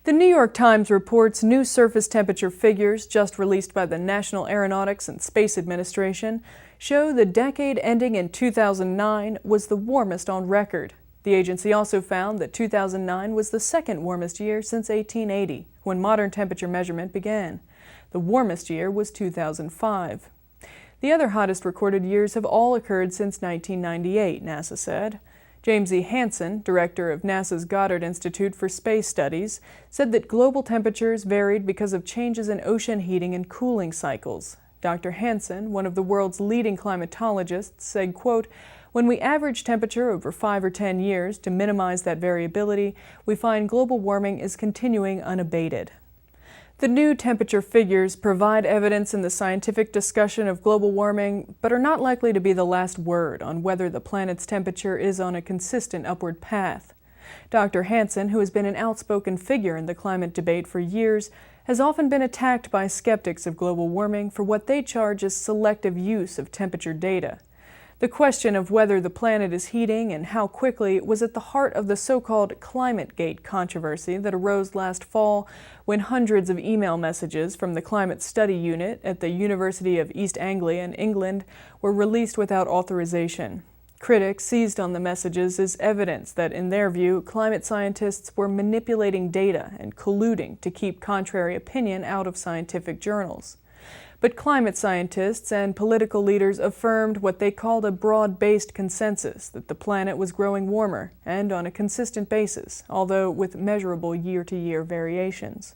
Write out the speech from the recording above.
The New York Times reports new surface temperature figures just released by the National Aeronautics and Space Administration show the decade ending in 2009 was the warmest on record. The agency also found that 2009 was the second warmest year since 1880, when modern temperature measurement began. The warmest year was 2005. The other hottest recorded years have all occurred since 1998, NASA said. James E. Hansen, director of NASA's Goddard Institute for Space Studies, said that global temperatures varied because of changes in ocean heating and cooling cycles. Dr. Hansen, one of the world's leading climatologists, said, quote, "When we average temperature over 5 or 10 years to minimize that variability, we find global warming is continuing unabated." The new temperature figures provide evidence in the scientific discussion of global warming, but are not likely to be the last word on whether the planet's temperature is on a consistent upward path. Dr. Hansen, who has been an outspoken figure in the climate debate for years, has often been attacked by skeptics of global warming for what they charge as selective use of temperature data. The question of whether the planet is heating and how quickly was at the heart of the so-called ClimateGate controversy that arose last fall when hundreds of email messages from the Climate Study Unit at the University of East Anglia in England were released without authorization. Critics seized on the messages as evidence that, in their view, climate scientists were manipulating data and colluding to keep contrary opinion out of scientific journals. But climate scientists and political leaders affirmed what they called a broad-based consensus that the planet was growing warmer and on a consistent basis, although with measurable year-to-year variations.